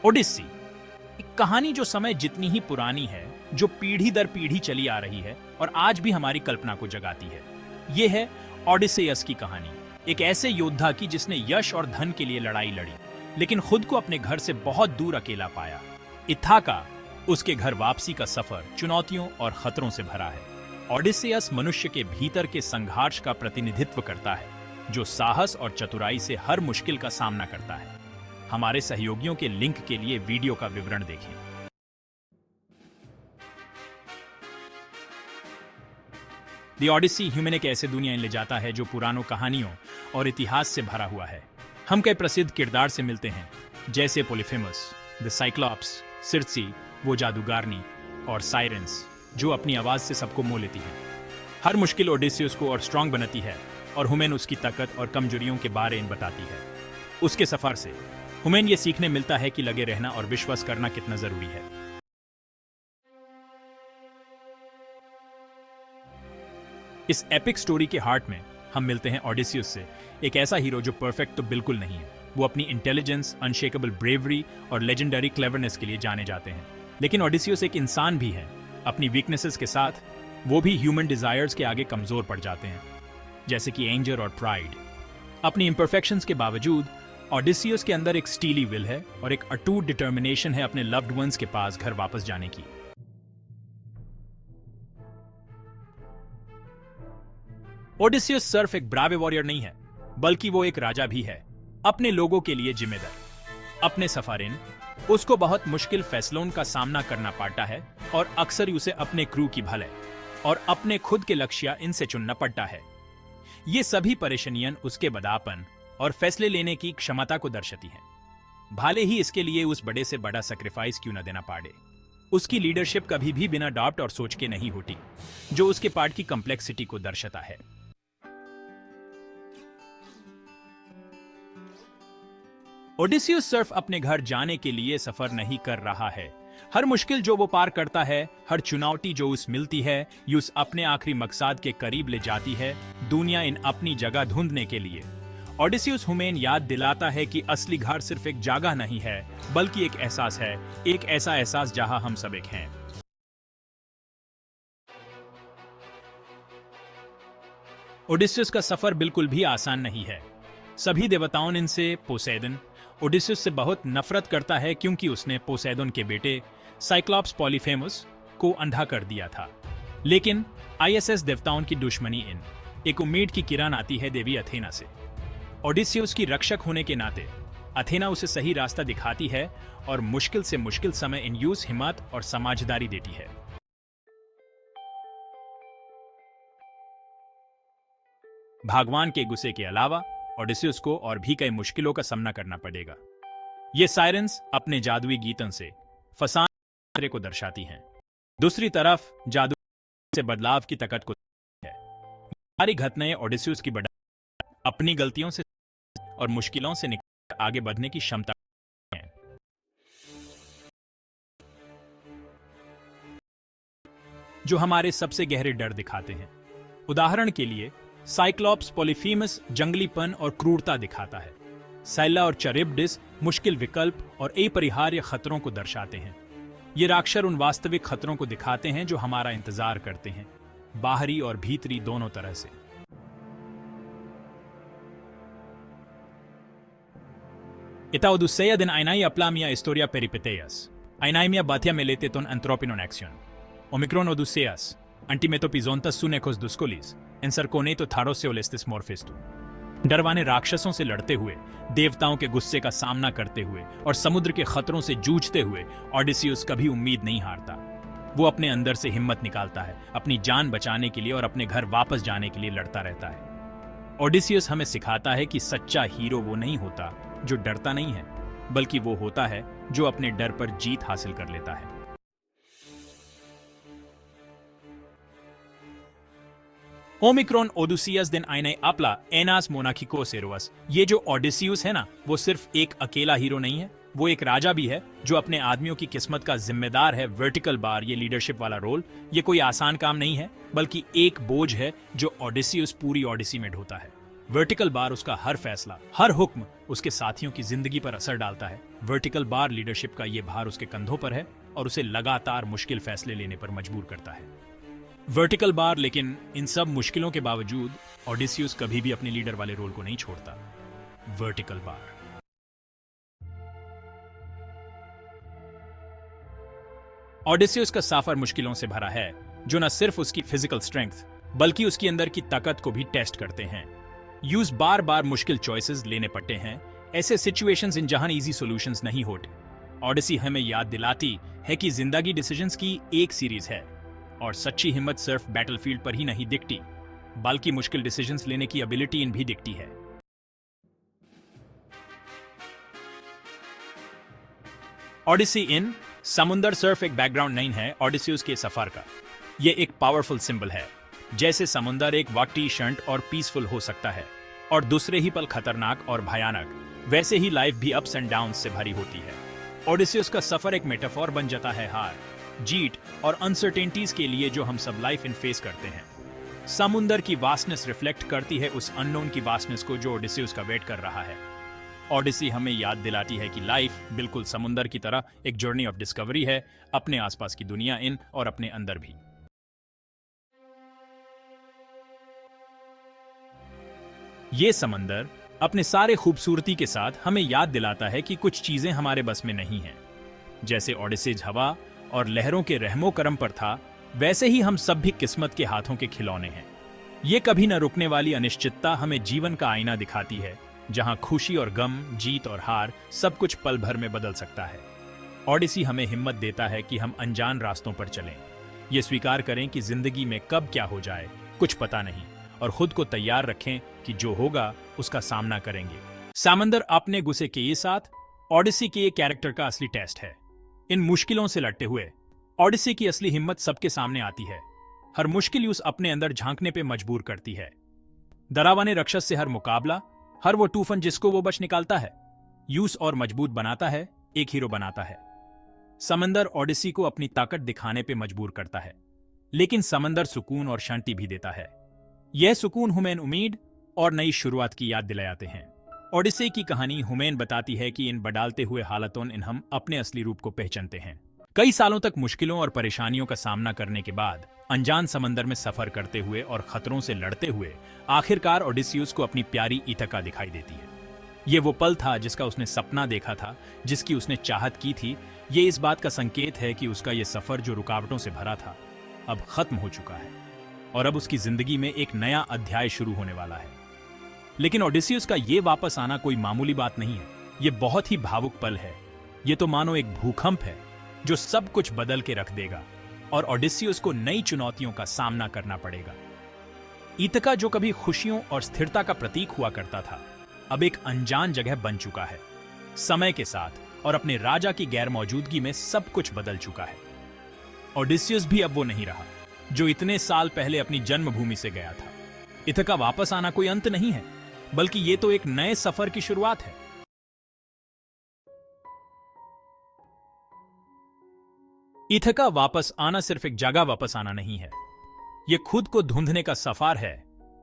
ओडिसी एक कहानी जो समय जितनी ही पुरानी है, जो पीढ़ी दर पीढ़ी चली आ रही है और आज भी हमारी कल्पना को जगाती है। ये है ओडिसेयस की कहानी, एक ऐसे योद्धा की जिसने यश और धन के लिए लड़ाई लड़ी, लेकिन खुद को अपने घर से बहुत दूर अकेला पाया। इथाका, उसके घर वापसी का सफर चुनौतियों और खतरों से भरा है। ओडिसेयस मनुष्य के भीतर के संघर्ष का प्रतिनिधित्व करता है, जो साहस और चतुराई से हर मुश्किल का सामना करता है। हमारे सहयोगियों के लिंक के लिए वीडियो का विवरण देखें। द ओडिसी ह्यूमन एक ऐसे दुनिया ले जाता है जो पुरानों कहानियों और इतिहास से भरा हुआ है। हम कई प्रसिद्ध किरदार से मिलते हैं, जैसे पोलिफेमस, द साइक्लॉप्स, सिर्सी वो जादूगारनी, और साइरेंस जो अपनी आवाज से सबको मोह लेती है। हर मुश्किल ओडिसियस को और स्ट्रांग बनाती है, और हुमेन उसकी ताकत और कमजोरियों के बारे में बताती है। उसके सफर से हुमेन ये सीखने मिलता है कि लगे रहना और विश्वास करना कितना जरूरी है। इस एपिक स्टोरी के हार्ट में हम मिलते हैं ओडिसियस से, एक ऐसा हीरो जो परफेक्ट तो बिल्कुल नहीं है। वो अपनी इंटेलिजेंस, अनशेकेबल ब्रेवरी और लेजेंडरी क्लेवरनेस के लिए जाने जाते हैं। लेकिन ओडिसियस एक इंसान भी है। अपनी वीकनेसेस के साथ वो भी ह्यूमन डिजायर्स के आगे कमजोर पड़ जाते हैं, जैसे कि एंगर और प्राइड। अपनी इम्परफेक्शंस के बावजूद ओडिसियस के अंदर एक स्टीली विल है और एक अटूट डिटर्मिनेशन है अपने लव्ड वंस के पास घर वापस जाने की। ओडिसियस सिर्फ एक ब्रावे वॉरियर नहीं है, बल्कि वो एक राजा भी है, अपने लोगों के लिए जिम्मेदार। अपने सफारिन उसको बहुत मुश्किल फैसलों का सामना करना पड़ता है, और अक्सर उसे अपने क्रू की भले और अपने खुद के लक्ष्य इनसे चुनना पड़ता है। ये सभी परेशानियां उसके बदापन और फैसले लेने की क्षमता को दर्शाती हैं, भले ही इसके लिए उस बड़े से बड़ा सैक्रिफाइस क्यों न देना पड़े। उसकी लीडरशिप कभी भी बिना डाउट और सोच के नहीं होती, जो उसके पार्ट की कॉम्प्लेक्सिटी को दर्शाता है। ओडिसियस सिर्फ अपने घर जाने के लिए सफर नहीं कर रहा है। हर मुश्किल जो वो पार करता है, हर चुनौती जो उस मिलती है, ये उस अपने आखिरी मकसद के करीब ले जाती है, दुनिया इन अपनी जगह ढूंढने के लिए। ओडिसियस हुमेन याद दिलाता है कि असली घर सिर्फ एक जगह नहीं है, बल्कि एक एहसास है, एक ऐसा एहसास जहां हम सब एक हैं। ओडिसियस का सफर बिल्कुल भी आसान नहीं है। सभी देवताओं ने इनसे पोसेडन ओडिसियस से बहुत नफरत करता है, क्योंकि उसने पोसेडन के बेटे साइक्लॉप्स पॉलीफेमस को अंधा कर दिया था। लेकिन आईएसएस देवताओं की दुश्मनी इन एक उम्मीद की किरण आती है देवी अथेना से। ओडिसियस की रक्षक होने के नाते अथेना उसे सही रास्ता दिखाती है और मुश्किल से मुश्किल समय इन यूज हिम्मत और समझदारी देती है। भगवान के गुस्से के अलावा ओडिसियस को और भी कई मुश्किलों का सामना करना पड़ेगा। ये साइरेंस अपने जादुई गीतों से फसाने को दर्शाती हैं। दूसरी तरफ जादू से बदलाव की ताकत को है। सारी घटनाएं ओडिसियस की अपनी गलतियों से और मुश्किलों से निकल आगे बढ़ने की क्षमता है। जो हमारे सबसे गहरे डर दिखाते हैं। उदाहरण के लिए साइक्लॉप्स पॉलीफेमस जंगलीपन और क्रूरता दिखाता है। साइला और चैरिब्डिस मुश्किल विकल्प और अपरिहार्य खतरों को दर्शाते हैं। ये राक्षस उन वास्तविक खतरों को दिखाते हैं जो हमारा इंतजार करते हैं, बाहरी और भीतरी दोनों तरह से। Ita Odisea din ainai apla mia historia peripeteias. Ainai mia batia melete ton anthropinon action. Omicron Odysseas, antimetopizontas sunekos duskolis, encerconeto tharos olestis morfestu. डरवाने राक्षसों से लड़ते हुए, देवताओं के गुस्से का सामना करते हुए और समुद्र के खतरों से जूझते हुए ओडिसियस कभी उम्मीद नहीं हारता। वो अपने अंदर से हिम्मत निकालता है, अपनी जान बचाने के लिए और अपने घर वापस जाने के लिए लड़ता रहता है। ओडिसियस हमें सिखाता है कि सच्चा हीरो वो नहीं होता जो डरता नहीं है, बल्कि वो होता है जो अपने डर पर जीत हासिल कर लेता है। ओमिक्रॉन ओडिसियस दिन आइने अपला एनास मोनाकिकोस एरोस। ये जो ओडिसियस है ना, वो सिर्फ एक अकेला हीरो नहीं है, वो एक राजा भी है जो अपने आदमियों की किस्मत का जिम्मेदार है। वर्टिकल बार, ये लीडरशिप वाला रोल, ये कोई आसान काम नहीं है, बल्कि एक बोझ है जो ओडिसियस पूरी ओडिसी में ढोता है। वर्टिकल बार उसका हर फैसला, हर हुक्म उसके साथियों की जिंदगी पर असर डालता है। वर्टिकल बार लीडरशिप का ये भार उसके कंधों पर है और उसे लगातार मुश्किल फैसले लेने पर मजबूर करता है। वर्टिकल बार, लेकिन इन सब मुश्किलों के बावजूद ओडिसियस कभी भी अपने लीडर वाले रोल को नहीं छोड़ता। Vertical bar. ओडिसियस का सफर मुश्किलों से भरा है, जो न सिर्फ उसकी फिजिकल स्ट्रेंथ बल्कि उसकी अंदर की ताकत को भी टेस्ट करते हैं। यूज बार बार मुश्किल चॉइसेस लेने पड़ते हैं, ऐसे सिचुएशंस इन जहां इजी सॉल्यूशंस नहीं होते। ओडिसी हमें याद दिलाती है कि जिंदगी डिसीजंस की एक सीरीज है और सच्ची हिम्मत सिर्फ बैटलफील्ड पर ही नहीं दिखती, बल्कि मुश्किल डिसीजंस लेने की एबिलिटी इन भी दिखती है। ओडिसी इन समुंदर सिर्फ एक बैकग्राउंड नहीं है ओडिसियस के सफर का, ये एक पावरफुल सिंबल है। जैसे समुंदर एक वाक्टी शंट और पीसफुल हो सकता है और दूसरे ही पल खतरनाक और भयानक, वैसे ही लाइफ भी अप्स एंड डाउन्स से भरी होती है। ओडिसियस का सफर एक मेटाफोर बन जाता है हार, जीत और अनसर्टेनिटीज के लिए जो हम सब लाइफ इन फेस करते हैं। समुंदर की वास्टनेस रिफ्लेक्ट करती है उस अननोन की वास्टनेस को जो ओडिसियस का वेट कर रहा है। ओडिसी हमें याद दिलाती है कि लाइफ बिल्कुल समुंदर की तरह एक जर्नी ऑफ डिस्कवरी है, अपने आसपास की दुनिया इन और अपने अंदर भी। ये समंदर अपने सारे खूबसूरती के साथ हमें याद दिलाता है कि कुछ चीजें हमारे बस में नहीं हैं। जैसे ओडिसीज हवा और लहरों के रहमो करम पर था, वैसे ही हम सब भी किस्मत के हाथों के खिलौने हैं। ये कभी न रुकने वाली अनिश्चितता हमें जीवन का आईना दिखाती है, जहां खुशी और गम, जीत और हार सब कुछ पल भर में बदल सकता है। ओडिसी हमें हिम्मत देता है कि हम अनजान रास्तों पर चलें, ये स्वीकार करें कि जिंदगी में कब क्या हो जाए कुछ पता नहीं, और खुद को तैयार रखें कि जो होगा उसका सामना करेंगे। समंदर अपने गुस्से के ये साथ ओडिसी के ये कैरेक्टर का असली टेस्ट है। इन मुश्किलों से लड़ते हुए ओडिसी की असली हिम्मत सबके सामने आती है। हर मुश्किल यूस अपने अंदर झांकने पे मजबूर करती है। डरावने राक्षस से हर मुकाबला, हर वो तूफान जिसको वो बच निकालता है, यूस और मजबूत बनाता है, एक हीरो बनाता है। समंदर ओडिसी को अपनी ताकत दिखाने पे मजबूर करता है, लेकिन समंदर सुकून और शांति भी देता है। यह सुकून हुमैन उम्मीद और नई शुरुआत की याद दिलाते हैं। ओडिसी की कहानी हुमैन बताती है कि इन बदलते हुए हालातों इन हम अपने असली रूप को पहचानते हैं। कई सालों तक मुश्किलों और परेशानियों का सामना करने के बाद अनजान समंदर में सफर करते हुए और खतरों से लड़ते हुए आखिरकार ओडिसियस को अपनी प्यारी इथाका दिखाई देती है। ये वो पल था जिसका उसने सपना देखा था, जिसकी उसने चाहत की थी। ये इस बात का संकेत है कि उसका ये सफर जो रुकावटों से भरा था अब खत्म हो चुका है और अब उसकी जिंदगी में एक नया अध्याय शुरू होने वाला है। लेकिन ओडिसियस का ये वापस आना कोई मामूली बात नहीं है, ये बहुत ही भावुक पल है। ये तो मानो एक भूकंप है जो सब कुछ बदल के रख देगा और ओडिसियस को नई चुनौतियों का सामना करना पड़ेगा। इथाका जो कभी खुशियों और स्थिरता का प्रतीक हुआ करता था, अब एक अनजान जगह बन चुका है। समय के साथ और अपने राजा की गैर मौजूदगी में सब कुछ बदल चुका है। ओडिसियस भी अब वो नहीं रहा जो इतने साल पहले अपनी जन्मभूमि से गया था। इथाका वापस आना कोई अंत नहीं है, बल्कि ये तो एक नए सफर की शुरुआत है। इथाका वापस आना सिर्फ एक जगह वापस आना नहीं है, यह खुद को ढूंढने का सफर है,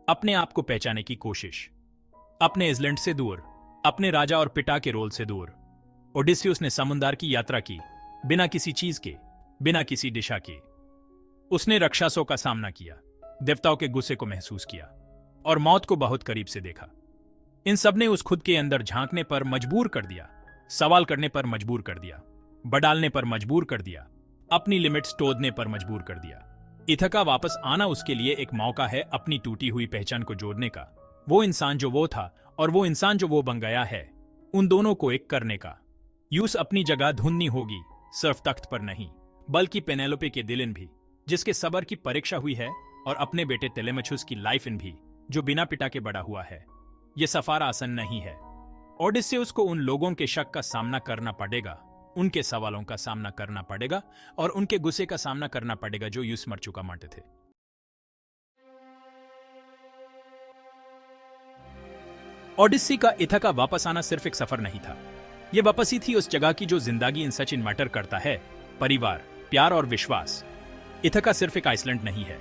अपने आप को पहचानने की कोशिश। अपने आइसलैंड से दूर, अपने राजा और पिता के रोल से दूर, ओडिसियस ने समुद्र की यात्रा की, बिना किसी चीज के, बिना किसी दिशा के। उसने राक्षसों का सामना किया, देवताओं के गुस्से को महसूस किया और मौत को बहुत करीब से देखा। इन सब ने उस खुद के अंदर झांकने पर मजबूर कर दिया, सवाल करने पर मजबूर कर दिया, बदलने पर मजबूर कर दिया, अपनी लिमिट्स तोड़ने पर मजबूर कर दिया। इथाका वापस आना उसके लिए एक मौका है अपनी टूटी हुई पहचान को जोड़ने का। वो इंसान जो वो था और वो इंसान जो वो बन गया है, उन दोनों को एक करने का। यूस अपनी जगह ढूंढनी होगी, सिर्फ तख्त पर नहीं, बल्कि पेनेलोपे के दिल इन भी, जिसके सबर की परीक्षा हुई है, और अपने बेटे तेलेमचुस की लाइफ इन भी, जो बिना पिता के बड़ा हुआ है। यह सफर आसान नहीं है। ओडिसियस को उन लोगों के शक का सामना करना पड़ेगा, उनके सवालों का सामना करना पड़ेगा और उनके गुस्से का सामना करना पड़ेगा जो यूस मर चुका मानते थे। ओडिसी का इथाका वापस आना सिर्फ एक सफर नहीं था, यह वापसी थी उस जगह की जो जिंदगी इन सच इन मैटर करता है, परिवार, प्यार और विश्वास। इथाका सिर्फ एक आइसलैंड नहीं है,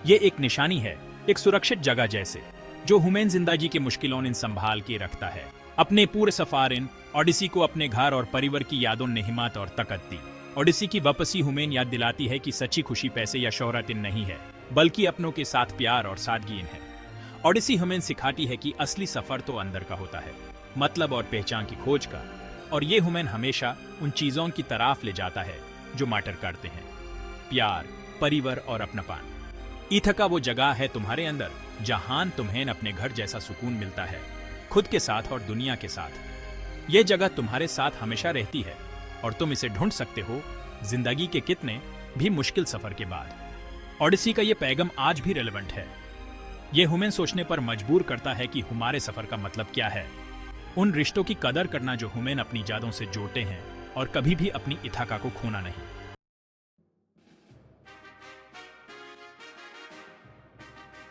यह एक निशानी है, एक सुरक्षित जगह जैसे, जो हुमेन जिंदगी के मुश्किलों इन संभाल के रखता है। अपने पूरे सफर इन ओडिसी को अपने घर और परिवार की यादों ने हिम्मत और ताकत दी। ओडिसी की वापसी हुमेन याद दिलाती है कि सच्ची खुशी पैसे या शोहरत इन नहीं है, बल्कि अपनों के साथ प्यार और सादगी इन है। ओडिसी हुमेन सिखाती है कि असली सफर तो अंदर का होता है, मतलब और पहचान की खोज का, और ये हुमेन हमेशा उन चीजों की तरफ ले जाता है जो मैटर करते हैं, प्यार, परिवार और अपनापन। इथका वो जगह है तुम्हारे अंदर जहां तुम्हें अपने घर जैसा सुकून मिलता है, खुद के साथ और दुनिया के साथ। ये जगह तुम्हारे साथ हमेशा रहती है और तुम इसे ढूंढ सकते हो जिंदगी के कितने भी मुश्किल सफर के बाद। ओडिसी का ये पैगाम आज भी रेलेवेंट है। ये हुमेन सोचने पर मजबूर करता है कि हमारे सफर का मतलब क्या है, उन रिश्तों की कदर करना जो हुमेन अपनी यादों से जोड़ते हैं और कभी भी अपनी इथाका को खोना नहीं।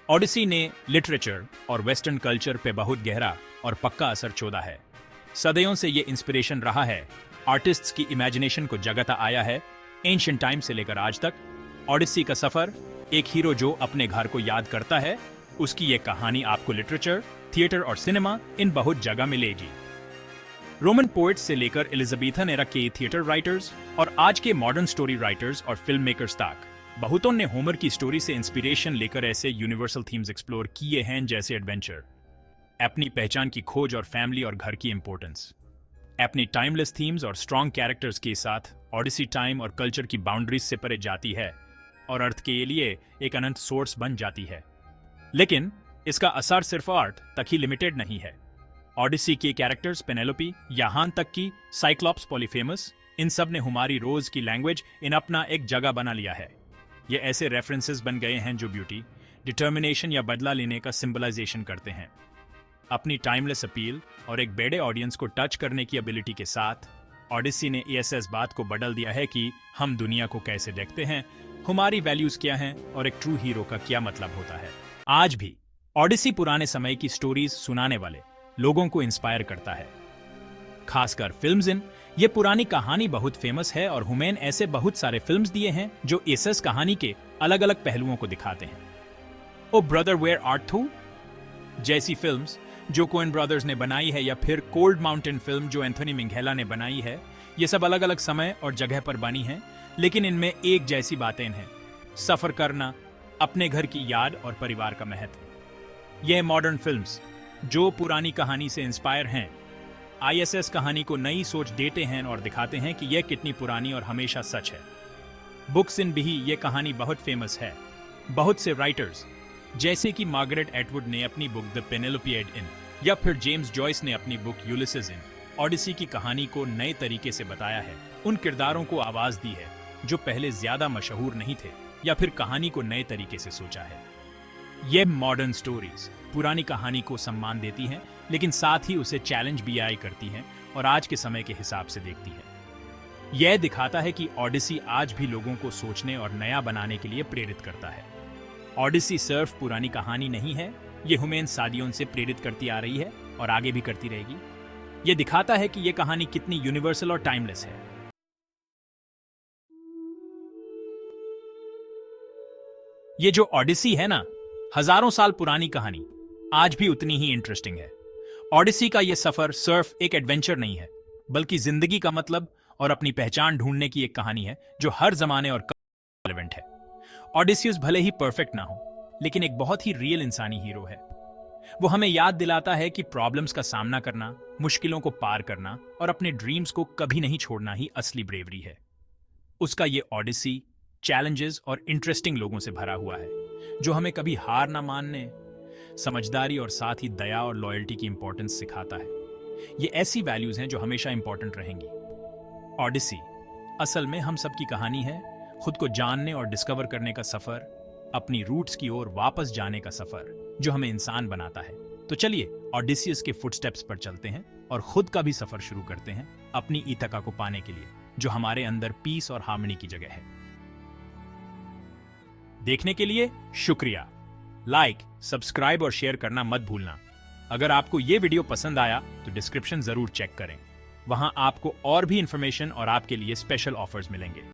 ओडिसी ने लिटरेचर और वेस्टर्न कल्चर पे बहुत गहरा और पक्का असर छोड़ा है। सदियों से ये इंस्पिरेशन रहा है, आर्टिस्ट्स की इमेजिनेशन को जगाता आया है, एंशिएंट टाइम से लेकर आज तक। ओडिसी का सफर एक हीरो जो अपने घर को याद करता है, उसकी ये कहानी आपको लिटरेचर, थिएटर और सिनेमा इन बहुत जगह मिलेगी। रोमन पोएट्स से लेकर एलिजाबेथन एरा के थिएटर राइटर्स और आज के मॉडर्न स्टोरी राइटर्स और फिल्म मेकर्स तक बहुतों ने होमर की स्टोरी से इंस्पिरेशन लेकर ऐसे यूनिवर्सल थीम्स एक्सप्लोर किए हैं, जैसे एडवेंचर, अपनी पहचान की खोज और फैमिली और घर की इंपॉर्टेंस। अपनी टाइमलेस थीम्स और स्ट्रॉन्ग कैरेक्टर्स के साथ ओडिसी टाइम और कल्चर की बाउंड्रीज से परे जाती है और अर्थ के लिए एक अनंत सोर्स बन जाती है। लेकिन इसका असर सिर्फ आर्ट तक ही लिमिटेड नहीं है। ओडिसी के कैरेक्टर्स पेनेलोपी, यहाँ तक कि साइक्लॉप्स, पॉलीफेमस, इन सब ने हमारी रोज की लैंग्वेज इन अपना एक जगह बना लिया है। ये ऐसे रेफरेंसेस बन गए हैं जो ब्यूटी, डिटर्मिनेशन या बदला लेने का सिंबलाइजेशन करते हैं। अपनी टाइमलेस अपील और एक बड़े ऑडियंस को टच करने की एबिलिटी के साथ ओडिसी ने इस बात को बदल दिया है कि हम दुनिया को कैसे देखते हैं, हमारी वैल्यूज क्या हैं और एक ट्रू हीरो का क्या मतलब होता है। आज भी ओडिसी पुराने समय की स्टोरीज सुनाने वाले लोगों को इंस्पायर करता है, खासकर फिल्म्स इन। ये पुरानी कहानी बहुत फेमस है और हुमेन ऐसे बहुत सारे फिल्म्स दिए हैं जो इस कहानी के अलग अलग पहलुओं को दिखाते हैं। ओ ब्रदर वेयर आर्ट थू जैसी फिल्म्स जो कोएन ब्रदर्स ने बनाई है, या फिर कोल्ड माउंटेन फिल्म जो एंथोनी मिंघेला ने बनाई है, ये सब अलग अलग समय और जगह पर बनी हैं, लेकिन इनमें एक जैसी बातें हैं: सफर करना, अपने घर की याद और परिवार का महत्व। ये मॉडर्न फिल्म्स जो पुरानी कहानी से इंस्पायर हैं, आईएसएस कहानी को नई सोच देते हैं और दिखाते हैं कि यह कितनी पुरानी और हमेशा सच है। बुक्स इन भी ये कहानी बहुत फेमस है। बहुत से राइटर्स जैसे कि मार्गरेट एटवुड ने अपनी बुक द पेनेलोपियड इन, या फिर जेम्स जॉयस ने अपनी बुक यूलिसेस इन, ओडिसी की कहानी को नए तरीके से बताया है। उन किरदारों को आवाज दी है जो पहले ज्यादा मशहूर नहीं थे, या फिर कहानी को नए तरीके से सोचा है। ये मॉडर्न स्टोरीज पुरानी कहानी को सम्मान देती हैं, लेकिन साथ ही उसे चैलेंज भी करती हैं और आज के समय के हिसाब से देखती है। यह दिखाता है कि ओडिसी आज भी लोगों को सोचने और नया बनाने के लिए प्रेरित करता है। ओडिसी सिर्फ पुरानी कहानी नहीं है, ये हुमेन सदियों से प्रेरित करती आ रही है और आगे भी करती रहेगी। ये दिखाता है कि ये कहानी कितनी यूनिवर्सल और टाइमलेस है। ये जो ओडिसी है ना, हजारों साल पुरानी कहानी आज भी उतनी ही इंटरेस्टिंग है। ओडिसी का यह सफर सिर्फ एक एडवेंचर नहीं है, बल्कि जिंदगी का मतलब और अपनी पहचान ढूंढने की एक कहानी है जो हर जमाने और रेलेवेंट है। ओडिसियस भले ही परफेक्ट ना हो, लेकिन एक बहुत ही रियल इंसानी हीरो है। वो हमें याद दिलाता है कि प्रॉब्लम्स का सामना करना, मुश्किलों को पार करना और अपने ड्रीम्स को कभी नहीं छोड़ना ही असली ब्रेवरी है। उसका ये ओडिसी चैलेंजेस और इंटरेस्टिंग लोगों से भरा हुआ है, जो हमें कभी हार ना मानने, समझदारी और साथ ही दया और लॉयल्टी की इंपॉर्टेंस सिखाता है। ये ऐसी वैल्यूज हैं जो हमेशा इंपॉर्टेंट रहेंगी। ओडिसी असल में हम सबकी कहानी है, खुद को जानने और डिस्कवर करने का सफर, अपनी रूट्स की ओर वापस जाने का सफर जो हमें इंसान बनाता है। तो चलिए ओडिसियस के फुटस्टेप्स पर चलते हैं और खुद का भी सफर शुरू करते हैं अपनी इथका को पाने के लिए, जो हमारे अंदर पीस और हार्मनी की जगह है। देखने के लिए शुक्रिया। लाइक, सब्सक्राइब और शेयर करना मत भूलना। अगर आपको ये वीडियो पसंद आया तो डिस्क्रिप्शन जरूर चेक करें, वहां आपको और भी इंफॉर्मेशन और आपके लिए स्पेशल ऑफर्स मिलेंगे।